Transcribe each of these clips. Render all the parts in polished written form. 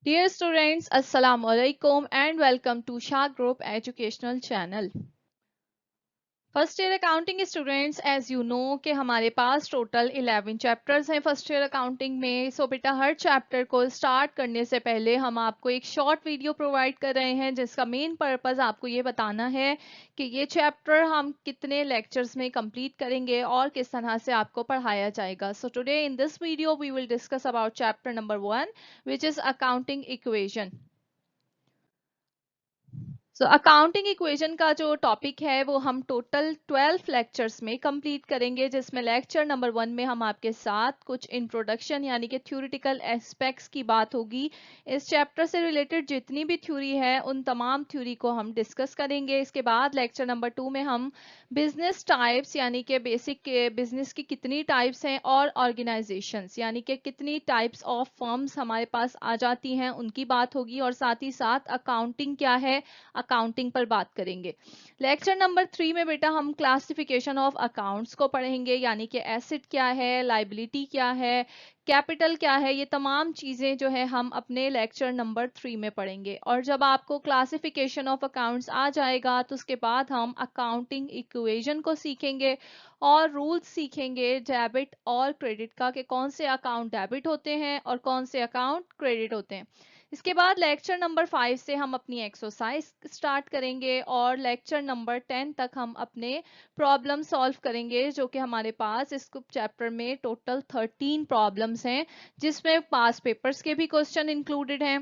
Dear students, Assalamu alaikum and welcome to Shah Group Educational Channel. First year accounting students as you know कि हमारे पास total 11 chapters हैं first year accounting में। So बेटा हर chapter को start करने से पहले हम आपको एक शॉर्ट वीडियो प्रोवाइड कर रहे हैं जिसका मेन पर्पस आपको ये बताना है कि ये चैप्टर हम कितने लेक्चर्स में कंप्लीट करेंगे और किस तरह से आपको पढ़ाया जाएगा। So today in this video we will discuss about chapter number 1 which is accounting equation. Accounting equation का जो टॉपिक है वो हम टोटल 12 लेक्चर्स में कंप्लीट करेंगे, जिसमें लेक्चर नंबर 1 में हम आपके साथ कुछ इंट्रोडक्शन यानी कि थ्योरेटिकल एस्पेक्ट्स की बात होगी। इस चैप्टर से रिलेटेड जितनी भी थ्योरी है उन तमाम थ्योरी को हम डिस्कस करेंगे। इसके बाद लेक्चर नंबर 2 में हम बिजनेस टाइप्स यानी कि बेसिक बिजनेस की कितनी टाइप्स हैं और ऑर्गेनाइजेशंस यानी कि कितनी टाइप्स ऑफ फर्म्स हमारे पास आ जाती हैं उनकी बात होगी, और साथ ही साथ अकाउंटिंग क्या है, अकाउंटिंग पर बात करेंगे। लेक्चर नंबर 3 में बेटा हम क्लासिफिकेशन ऑफ अकाउंट्स को पढ़ेंगे, यानी कि एसेट क्या है, लाइबिलिटी क्या है, कैपिटल क्या है, ये तमाम चीजें जो है हम अपने लेक्चर नंबर 3 में पढ़ेंगे। और जब आपको क्लासिफिकेशन ऑफ अकाउंट्स आ जाएगा तो उसके बाद हम अकाउंटिंग इक्वेशन को सीखेंगे और रूल्स सीखेंगे डेबिट और क्रेडिट का, कि कौन से अकाउंट डेबिट होते हैं और कौन से अकाउंट क्रेडिट होते हैं। इसके बाद लेक्चर नंबर 5 से हम अपनी एक्सरसाइज स्टार्ट करेंगे और लेक्चर नंबर 10 तक हम अपने प्रॉब्लम सॉल्व करेंगे, जो कि हमारे पास इस चैप्टर में टोटल 13 प्रॉब्लम्स हैं, जिसमें पास पेपर्स के भी क्वेश्चन इंक्लूडेड हैं।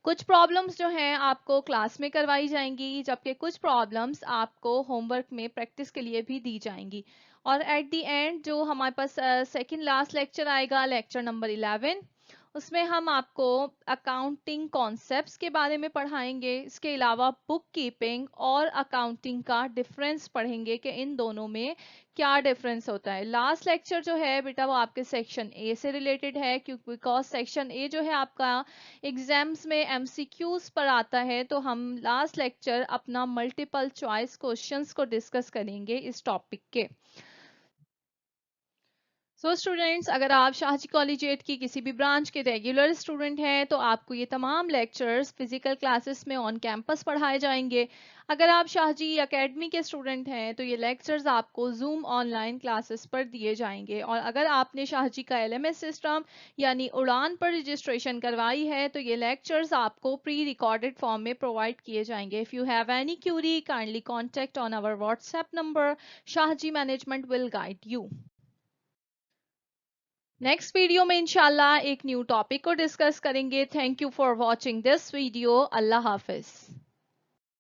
कुछ प्रॉब्लम्स जो हैं आपको क्लास में करवाई जाएंगी, जबकि कुछ प्रॉब्लम्स आपको होमवर्क में प्रैक्टिस के लिए भी दी जाएंगी। और एट द एंड जो हमारे पास सेकंड लास्ट लेक्चर आएगा, लेक्चर नंबर 11, उसमें हम आपको अकाउंटिंग कॉन्सेप्ट्स के बारे में पढ़ाएंगे। इसके अलावा बुक कीपिंग और अकाउंटिंग का डिफरेंस पढ़ेंगे कि इन दोनों में क्या डिफरेंस होता है। लास्ट लेक्चर जो है बेटा वो आपके सेक्शन ए से रिलेटेड है, क्योंकि बिकॉज सेक्शन ए जो है आपका एग्जाम्स में एमसीक्यूज पर आता है, तो हम लास्ट लेक्चर अपना मल्टीपल चॉइस क्वेश्चंस को डिस्कस करेंगे इस टॉपिक के। स्टूडेंट्स, अगर आप शाहजी कॉलेजिएट की किसी भी ब्रांच के रेगुलर स्टूडेंट हैं तो आपको ये तमाम लेक्चर्स फिजिकल क्लासेस में ऑन कैंपस पढ़ाए जाएंगे। अगर आप शाहजी एकेडमी के स्टूडेंट हैं तो ये लेक्चर्स आपको जूम ऑनलाइन क्लासेस पर दिए जाएंगे। और अगर आपने शाहजी का एलएमएस सिस्टम यानी उड़ान पर रजिस्ट्रेशन करवाई है तो ये लेक्चर्स आपको प्री रिकॉर्डेड फॉर्म में प्रोवाइड किए जाएंगे। If you have any query kindly contact on our WhatsApp number. Shahji management will guide you. Next video में इंशाल्लाह एक न्यू टॉपिक को डिस्कस करेंगे। Thank you for watching this video. अल्लाह हाफिज।